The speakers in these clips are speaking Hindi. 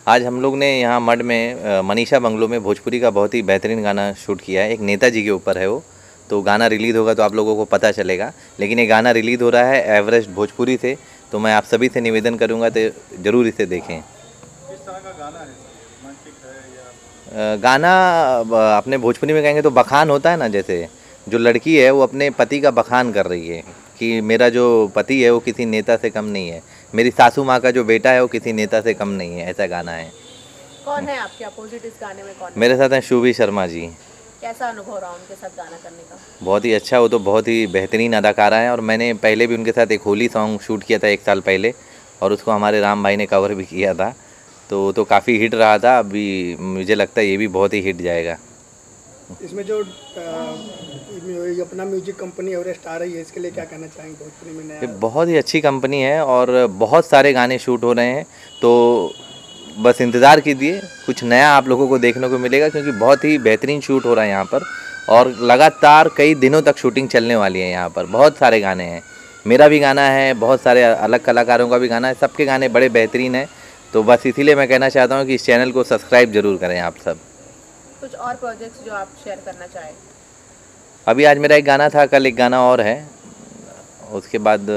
आज हम लोग ने यहाँ मड में मनीषा बंगलो में भोजपुरी का बहुत ही बेहतरीन गाना शूट किया है। एक नेताजी के ऊपर है वो, तो गाना रिलीज़ होगा तो आप लोगों को पता चलेगा। लेकिन ये गाना रिलीज़ हो रहा है एवरेस्ट भोजपुरी से, तो मैं आप सभी से निवेदन करूँगा तो ज़रूर इसे देखें। किस तरह का गाना है? रोमांटिक है या गाना अपने भोजपुरी में कहेंगे तो बखान होता है ना, जैसे जो लड़की है वो अपने पति का बखान कर रही है कि मेरा जो पति है वो किसी नेता से कम नहीं है, मेरी सासू माँ का जो बेटा है वो किसी नेता से कम नहीं है, ऐसा गाना है। कौन है आपके अपोजिट इस गाने में? कौन है? मेरे साथ हैं शुभी शर्मा जी। कैसा अनुभव रहा उनके साथ गाना करने का? बहुत ही अच्छा, वो तो बहुत ही बेहतरीन अदाकारा हैं और मैंने पहले भी उनके साथ एक होली सॉन्ग शूट किया था 1 साल पहले और उसको हमारे राम भाई ने कवर भी किया था, तो वो तो काफ़ी हिट रहा था। अभी मुझे लगता है ये भी बहुत ही हिट जाएगा। इसमें जो अपना म्यूजिक कंपनी एवरेस्ट आ रही है, इसके लिए क्या कहना चाहेंगे? भोजपुरी में ये नया बहुत ही अच्छी कंपनी है और बहुत सारे गाने शूट हो रहे हैं, तो बस इंतज़ार कीजिए, कुछ नया आप लोगों को देखने को मिलेगा क्योंकि बहुत ही बेहतरीन शूट हो रहा है यहाँ पर और लगातार कई दिनों तक शूटिंग चलने वाली है। यहाँ पर बहुत सारे गाने हैं, मेरा भी गाना है, बहुत सारे अलग कलाकारों का भी गाना है, सबके गाने बड़े बेहतरीन हैं। तो बस इसीलिए मैं कहना चाहता हूँ कि इस चैनल को सब्सक्राइब ज़रूर करें आप सब। कुछ और प्रोजेक्ट्स जो आप शेयर करना चाहें? अभी आज मेरा एक गाना था, कल एक गाना और है, उसके बाद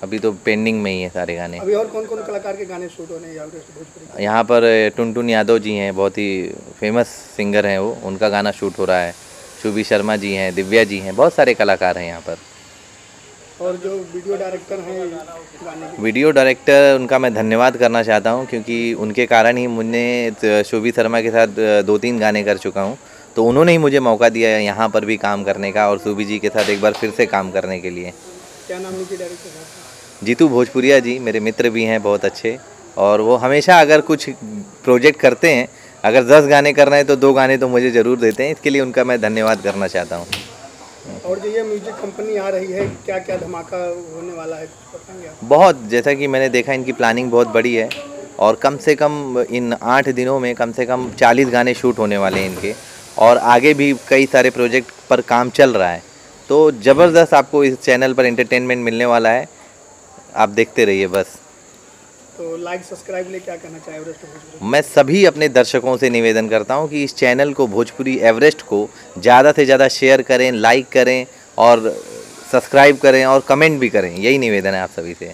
अभी तो पेंडिंग में ही है सारे गाने। अभी और कौन कौन कलाकार के गाने शूट होने हैं एवरेस्ट भोजपुरी के? यहाँ पर टुनटुन यादव जी हैं, बहुत ही फेमस सिंगर हैं वो, उनका गाना शूट हो रहा है। शुभी शर्मा जी हैं, दिव्या जी हैं, बहुत सारे कलाकार हैं यहाँ पर। और जो वीडियो डायरेक्टर हैं गाने के, वीडियो डायरेक्टर उनका मैं धन्यवाद करना चाहता हूँ क्योंकि उनके कारण ही मुझे शुभी शर्मा के साथ 2-3 गाने कर चुका हूँ, तो उन्होंने ही मुझे मौका दिया है यहाँ पर भी काम करने का और शुभी जी के साथ एक बार फिर से काम करने के लिए। क्या नाम लीजिए डायरेक्टर साहब? जीतू भोजपुरिया जी मेरे मित्र भी हैं बहुत अच्छे, और वो हमेशा अगर कुछ प्रोजेक्ट करते हैं, अगर 10 गाने कर रहे हैं तो 2 गाने तो मुझे ज़रूर देते हैं, इसके लिए उनका मैं धन्यवाद करना चाहता हूँ। और जो ये म्यूजिक कंपनी आ रही है, क्या क्या धमाका होने वाला है, कुछ बताएंगे आप? बहुत, जैसा कि मैंने देखा इनकी प्लानिंग बहुत बड़ी है और कम से कम इन 8 दिनों में कम से कम 40 गाने शूट होने वाले हैं इनके, और आगे भी कई सारे प्रोजेक्ट पर काम चल रहा है। तो ज़बरदस्त आपको इस चैनल पर एंटरटेनमेंट मिलने वाला है, आप देखते रहिए बस। तो लाइक सब्सक्राइब लिए क्या कहना चाहें एवरेस्ट भोजपुरी? मैं सभी अपने दर्शकों से निवेदन करता हूं कि इस चैनल को, भोजपुरी एवरेस्ट को ज़्यादा से ज़्यादा शेयर करें, लाइक करें और सब्सक्राइब करें और कमेंट भी करें, यही निवेदन है आप सभी से।